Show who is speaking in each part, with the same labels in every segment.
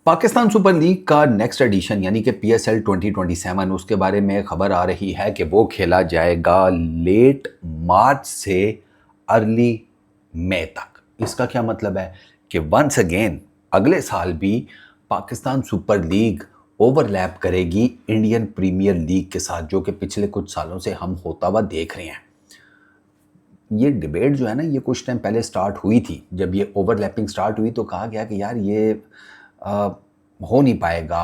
Speaker 1: Pakistan super league का next addition यानी कि पीएसएल 2027 उसके बारे में खबर आ रही है कि वो खेला जाएगा लेट मार्च से अर्ली मई तक। इसका क्या मतलब है कि वंस अगेन अगले साल भी पाकिस्तान सुपर लीग ओवरलैप करेगी इंडियन प्रीमियर लीग के साथ, जो कि पिछले कुछ सालों से हम होता हुआ देख रहे हैं। ये डिबेट जो है ना, ये कुछ टाइम पहले स्टार्ट हुई थी। जब ये ओवरलैपिंग स्टार्ट हुई तो कहा गया कि यार ये हो नहीं पाएगा,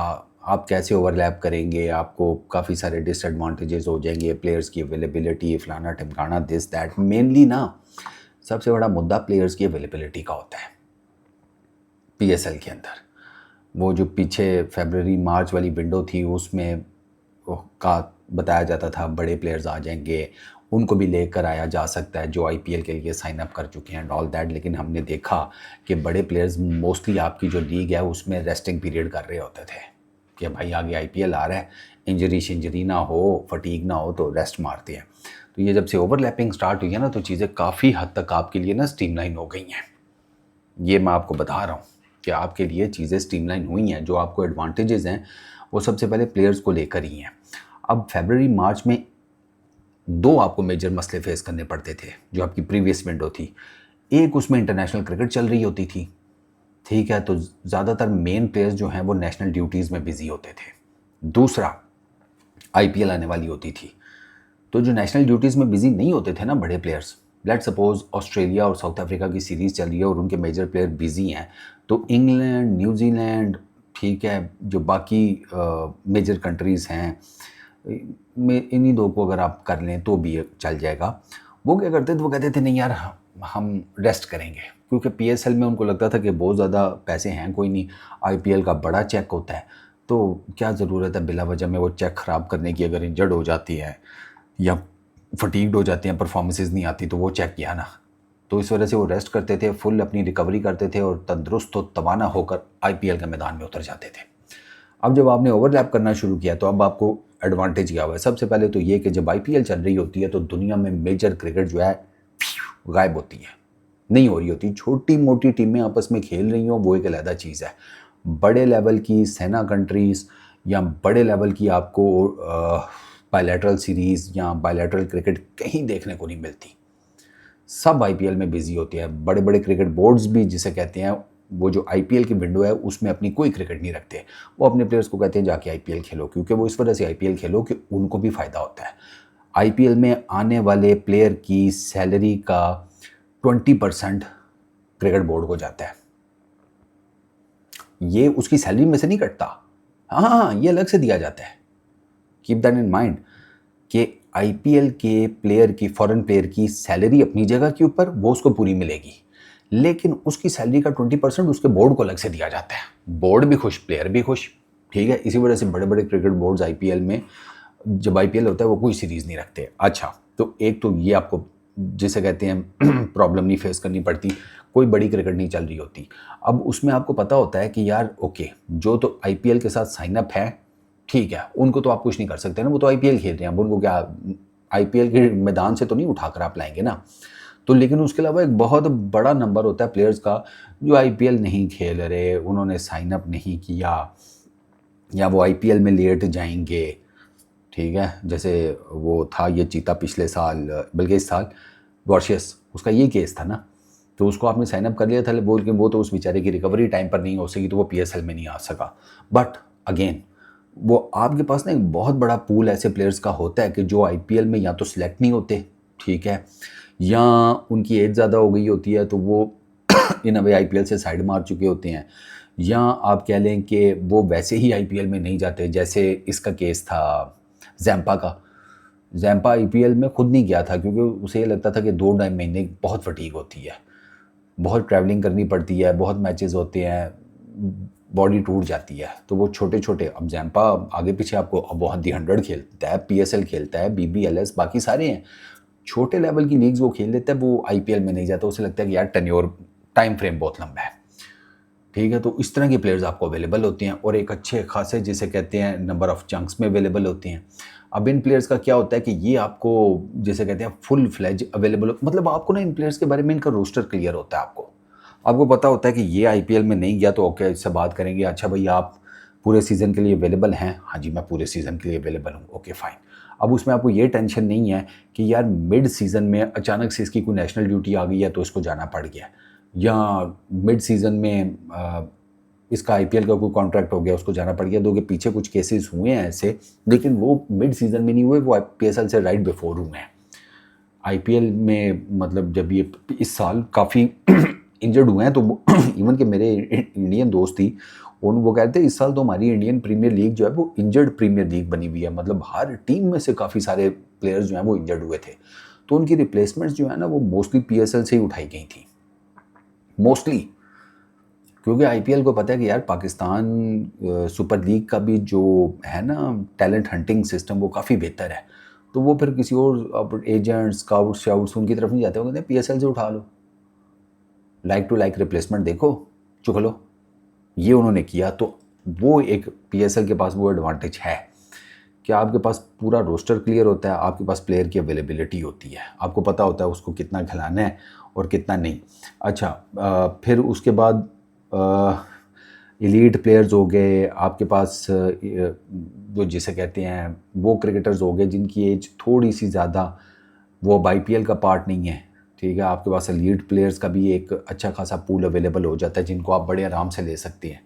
Speaker 1: आप कैसे ओवरलैप करेंगे, आपको काफ़ी सारे डिसएडवांटेजेस हो जाएंगे, प्लेयर्स की अवेलेबिलिटी, फलाना टिमकाना, दिस दैट। मेनली ना सबसे बड़ा मुद्दा प्लेयर्स की अवेलेबिलिटी का होता है पीएसएल के अंदर। वो जो पीछे फरवरी मार्च वाली विंडो थी उसमें का बताया जाता था बड़े प्लेयर्स आ जाएंगे, उनको भी लेकर आया जा सकता है जो आईपीएल के लिए साइन अप कर चुके हैं एंड ऑल दैट। लेकिन हमने देखा कि बड़े प्लेयर्स मोस्टली आपकी जो लीग है उसमें रेस्टिंग पीरियड कर रहे होते थे कि भाई आगे आईपीएल आ रहा है, इंजरी ना हो, फटीग ना हो तो रेस्ट मारते हैं। तो ये जब से ओवरलैपिंग स्टार्ट हुई है ना तो चीज़ें काफ़ी हद तक आपके लिए ना स्ट्रीमलाइन हो गई हैं। ये मैं आपको बता रहा हूँ कि आपके लिए चीज़ें स्ट्रीमलाइन हुई हैं। जो आपको एडवांटेजेस हैं वो सबसे पहले प्लेयर्स को लेकर ही हैं। अब फरवरी मार्च में दो आपको मेजर मसले फेस करने पड़ते थे जो आपकी प्रीवियस विंडो थी। एक, उसमें इंटरनेशनल क्रिकेट चल रही होती थी, ठीक है, तो ज़्यादातर मेन प्लेयर्स जो हैं वो नेशनल ड्यूटीज़ में बिजी होते थे। दूसरा, आईपीएल आने वाली होती थी, तो जो नेशनल ड्यूटीज़ में बिजी नहीं होते थे ना बड़े प्लेयर्स, लेट सपोज ऑस्ट्रेलिया और साउथ अफ्रीका की सीरीज़ चल रही है और उनके मेजर प्लेयर बिजी हैं, तो इंग्लैंड, न्यूजीलैंड, ठीक है, जो बाकी मेजर कंट्रीज़ हैं, में इन्हीं दो को अगर आप कर लें तो भी चल जाएगा। वो क्या करते थे, वो कहते थे नहीं यार हम रेस्ट करेंगे, क्योंकि पीएसएल में उनको लगता था कि बहुत ज़्यादा पैसे हैं कोई नहीं, आईपीएल का बड़ा चेक होता है, तो क्या ज़रूरत है बिला वजह में वो चेक ख़राब करने की। अगर इंजर्ड हो जाती है या फटीग्ड हो जाते हैं, परफॉर्मेंसेज नहीं आती, तो वो चेक किया ना। तो इस वजह से वो रेस्ट करते थे, फुल अपनी रिकवरी करते थे और तंदुरुस्त और तवाना होकर आईपीएल के मैदान में उतर जाते थे। अब जब आपने ओवरलैप करना शुरू किया तो अब आपको एडवांटेज क्या हुआ है? सबसे पहले तो ये कि जब आईपीएल चल रही होती है तो दुनिया में मेजर क्रिकेट जो है गायब होती है, नहीं हो रही होती। छोटी मोटी टीमें आपस में खेल रही हों वो एक अलग चीज़ है। बड़े लेवल की सेना कंट्रीज़ या बड़े लेवल की आपको बायलैटरल सीरीज़ या बायलैटरल क्रिकेट कहीं देखने को नहीं मिलती। सब आईपीएल में बिजी होते हैं। बड़े बड़े क्रिकेट बोर्ड्स भी जिसे कहते हैं, वो जो आईपीएल की विंडो है उसमें अपनी कोई क्रिकेट नहीं रखते। वो अपने प्लेयर्स को कहते हैं जाके आईपीएल खेलो, क्योंकि वो इस वजह से आईपीएल खेलो कि उनको भी फ़ायदा होता है। आईपीएल में आने वाले प्लेयर की सैलरी का 20% क्रिकेट बोर्ड को जाता है। ये उसकी सैलरी में से नहीं कटता, हाँ, ये अलग से दिया जाता है। कीप दैट इन माइंड कि आईपीएल के प्लेयर की, फॉरेन प्लेयर की सैलरी अपनी जगह के ऊपर वो उसको पूरी मिलेगी, लेकिन उसकी सैलरी का 20% उसके बोर्ड को अलग से दिया जाता है। बोर्ड भी खुश, प्लेयर भी खुश, ठीक है। इसी वजह से बड़े बड़े क्रिकेट बोर्ड्स आईपीएल में, जब आईपीएल होता है वो कोई सीरीज़ नहीं रखते। अच्छा, तो एक तो ये आपको जिसे कहते हैं प्रॉब्लम नहीं फेस करनी पड़ती, कोई बड़ी क्रिकेट नहीं चल रही होती। अब उसमें आपको पता होता है कि यार ओके, जो तो आईपीएल के साथ साइन अप है, ठीक है, उनको तो आप कुछ नहीं कर सकते ना, वो तो आईपीएल खेल रहे हैं। अब उनको क्या आईपीएल के मैदान से तो नहीं उठाकर आप लाएंगे ना। तो लेकिन उसके अलावा एक बहुत बड़ा नंबर होता है प्लेयर्स का जो आईपीएल नहीं खेल रहे, उन्होंने साइन अप नहीं किया या वो आईपीएल में लेट जाएंगे, ठीक है। जैसे वो था ये चीता पिछले साल, बल्कि इस साल वॉर्शियस, उसका ये केस था ना, तो उसको आपने साइन अप कर लिया था बोल के, वो तो उस बेचारे की रिकवरी टाइम पर नहीं हो सकी तो वो पीएसएल में नहीं आ सका। बट अगेन वो आपके पास ना एक बहुत बड़ा पूल ऐसे प्लेयर्स का होता है कि जो आईपीएल में या तो सिलेक्ट नहीं होते, ठीक है, या उनकी एज ज़्यादा हो गई होती है तो वो इन अ वे आईपीएल से साइड मार चुके होते हैं, या आप कह लें कि वो वैसे ही आईपीएल में नहीं जाते। जैसे इसका केस था जैम्पा का। जैम्पा आईपीएल में खुद नहीं गया था क्योंकि उसे ये लगता था कि 2 ढाई महीने बहुत फटीग होती है, बहुत ट्रैवलिंग करनी पड़ती है, बहुत मैचेस होते हैं, बॉडी टूट जाती है, तो वो छोटे छोटे, अब जैम्पा आगे पीछे आपको, अब वो दी 100 खेलता है, पीएसएल खेलता है, बीबीएलएस, बाकी सारे हैं, छोटे लेवल की लीग्स वो खेल लेता है, वो आईपीएल में नहीं जाता। उसे लगता है कि यार टेन्योर, टाइम फ्रेम बहुत लंबा है, ठीक है। तो इस तरह के प्लेयर्स आपको अवेलेबल होते हैं और एक अच्छे खासे जिसे कहते हैं नंबर ऑफ चंक्स में अवेलेबल होते हैं। अब इन प्लेयर्स का क्या होता है कि ये आपको जिसे कहते हैं फुल फ्लेज अवेलेबल, मतलब आपको ना इन प्लेयर्स के बारे में इनका रोस्टर क्लियर होता है आपको। आपको पता होता है कि ये आईपीएल में नहीं गया तो ओके, इससे बात करेंगे, अच्छा भाई आप पूरे सीज़न के लिए अवेलेबल हैं? हाँ जी, मैं पूरे सीज़न के लिए अवेलेबल हूँ। Okay fine. अब उसमें आपको ये टेंशन नहीं है कि यार मिड सीज़न में अचानक से इसकी कोई नेशनल ड्यूटी आ गई है तो इसको जाना पड़ गया, या मिड सीज़न में इसका आईपीएल का कोई कॉन्ट्रैक्ट हो गया उसको जाना पड़ गया। दो के पीछे कुछ केसेस हुए हैं ऐसे, लेकिन वो मिड सीज़न में नहीं हुए, वो पीएसएल से राइट बिफोर हुए हैं। आईपीएल में मतलब जब ये इस साल काफ़ी इंजर्ड हुए हैं तो इवन के मेरे इंडियन दोस्त थी, वो कहते हैं इस साल तो हमारी इंडियन प्रीमियर लीग जो है वो इंजर्ड प्रीमियर लीग बनी हुई है, मतलब हर टीम में से काफ़ी सारे प्लेयर्स जो हैं वो इंजर्ड हुए थे, तो उनकी रिप्लेसमेंट्स जो है ना वो मोस्टली पीएसएल से ही उठाई गई थी, मोस्टली। क्योंकि आईपीएल को पता है कि यार पाकिस्तान सुपर लीग का भी जो है ना टैलेंट हंटिंग सिस्टम वो काफ़ी बेहतर है, तो वो फिर किसी और एजेंट्स स्काउट्स शाउट्स उनकी तरफ नहीं जाते, वो कहते हैं पीएसएल से उठा लो, लाइक टू लाइक रिप्लेसमेंट देखो, चुक लो। ये उन्होंने किया, तो वो एक पीएसएल के पास वो एडवांटेज है कि आपके पास पूरा रोस्टर क्लियर होता है, आपके पास प्लेयर की अवेलेबिलिटी होती है, आपको पता होता है उसको कितना खिलाना है और कितना नहीं। अच्छा, फिर उसके बाद एलीट प्लेयर्स हो गए आपके पास, जो जिसे कहते हैं वो क्रिकेटर्स हो गए जिनकी एज थोड़ी सी ज़्यादा, वो अब आईपीएल का पार्ट नहीं है, ठीक है। आपके पास एलीट प्लेयर्स का भी एक अच्छा खासा पूल अवेलेबल हो जाता है जिनको आप बड़े आराम से ले सकते हैं,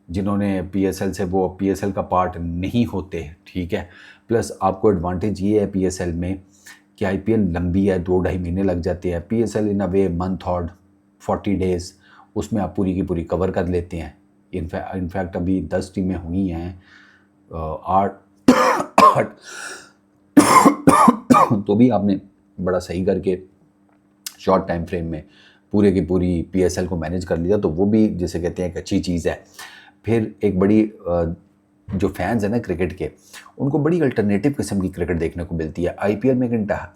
Speaker 1: जिन्होंने पीएसएल से वो पीएसएल का पार्ट नहीं होते, ठीक है। प्लस आपको एडवांटेज ये है पीएसएल में कि आईपीएल लंबी है, 2-2.5 महीने लग जाते हैं, पीएसएल इन अ वे मंथ और 40 डेज़, उसमें आप पूरी की पूरी कवर कर लेते हैं। इनफैक्ट अभी 10 टीमें हुई हैं, 8 तो भी आपने बड़ा सही करके शॉर्ट टाइम फ्रेम में पूरे की पूरी पीएसएल को मैनेज कर लिया, तो वो भी जिसे कहते हैं एक अच्छी चीज़ है। फिर एक बड़ी जो फैंस हैं ना क्रिकेट के, उनको बड़ी अल्टरनेटिव किस्म की क्रिकेट देखने को मिलती है। आईपीएल में एक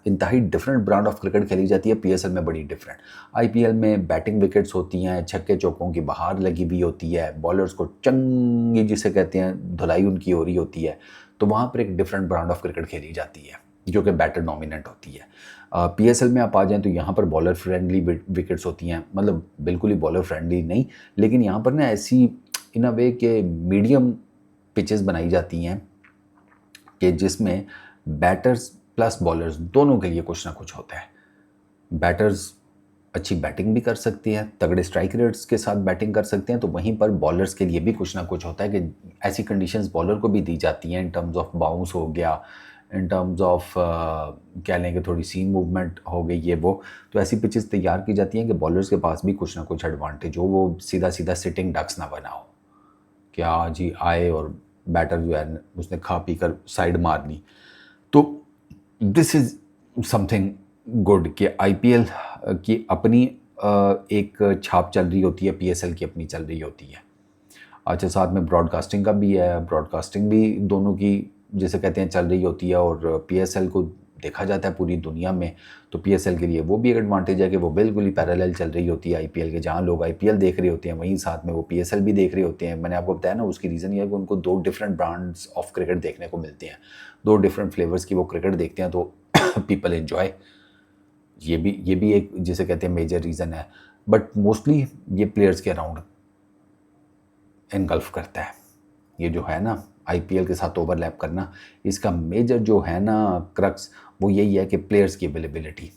Speaker 1: इंतहाई डिफरेंट ब्रांड ऑफ क्रिकेट खेली जाती है, पीएसएल में बड़ी डिफरेंट। आईपीएल में बैटिंग विकेट्स होती हैं, छक्के चौकों की बहार लगी हुई होती है, बॉलर्स को चंगी जिसे कहते हैं धुलाई उनकी हो रही होती है, तो वहाँ पर एक डिफरेंट ब्रांड ऑफ क्रिकेट खेली जाती है जो कि बैटर डोमिनेंट होती है। पीएसएल में आप आ जाएं तो यहाँ पर बॉलर फ्रेंडली विकेट्स होती हैं, मतलब बिल्कुल ही बॉलर फ्रेंडली नहीं, लेकिन यहाँ पर ना ऐसी इन अ वे के मीडियम पिचेस बनाई जाती हैं कि जिसमें बैटर्स प्लस बॉलर्स दोनों के लिए कुछ ना कुछ होता है। बैटर्स अच्छी बैटिंग भी कर सकते हैं, तगड़े स्ट्राइक रेट्स के साथ बैटिंग कर सकते हैं, तो वहीं पर बॉलर्स के लिए भी कुछ ना कुछ होता है कि ऐसी कंडीशंस बॉलर को भी दी जाती हैं इन टर्म्स ऑफ बाउंस हो गया, इन टर्म्स ऑफ कह लें कि थोड़ी सीन मूवमेंट हो गई ये वो, तो ऐसी पिचेस तैयार की जाती हैं कि बॉलर्स के पास भी कुछ ना कुछ एडवांटेज हो, वो सीधा सीधा सिटिंग डक्स ना बनाओ क्या जी आए और बैटर जो है उसने खा पी कर साइड मार ली। तो दिस इज़ समथिंग गुड कि आईपीएल की अपनी एक छाप चल रही होती है, पीएसएल की अपनी चल रही होती है। अच्छा, साथ में ब्रॉडकास्टिंग का भी है, ब्रॉडकास्टिंग भी दोनों की जैसे कहते हैं चल रही होती है, और पीएसएल को देखा जाता है पूरी दुनिया में, तो पीएसएल के लिए वो भी एक एडवांटेज है कि वो बिल्कुल ही पैरेलल चल रही होती है आईपीएल के, जहाँ लोग आईपीएल देख रहे होते हैं वहीं साथ में वो पीएसएल भी देख रहे होते हैं। मैंने आपको बताया ना, उसकी रीज़न ये है कि उनको 2 डिफरेंट ब्रांड्स ऑफ क्रिकेट देखने को मिलते हैं, 2 डिफरेंट फ्लेवर्स की वो क्रिकेट देखते हैं, तो पीपल एन्जॉय। ये भी एक जिसे कहते हैं मेजर रीज़न है, बट मोस्टली ये प्लेयर्स के अराउंड एनगल्फ करता है। ये जो है ना आईपीएल के साथ ओवरलैप करना, इसका मेजर जो है ना क्रक्स वो यही है कि प्लेयर्स की अवेलेबिलिटी,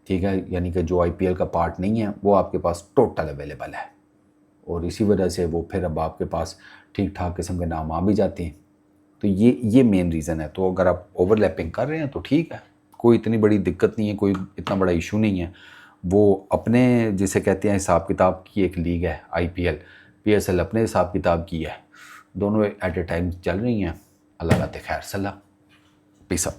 Speaker 1: ठीक है, यानी कि जो आईपीएल का पार्ट नहीं है वो आपके पास टोटल अवेलेबल है, और इसी वजह से वो फिर अब आपके पास ठीक ठाक किस्म के नाम आ भी जाते हैं। तो ये मेन रीज़न है। तो अगर आप ओवरलैपिंग कर रहे हैं तो ठीक है, कोई इतनी बड़ी दिक्कत नहीं है, कोई इतना बड़ा इशू नहीं है। वो अपने जिसे कहते हैं हिसाब किताब की एक लीग है आईपीएल, पीएसएल अपने हिसाब किताब की है, दोनों एट ए टाइम चल रही हैं। अल्लाह खैर सलाह, पीस अप।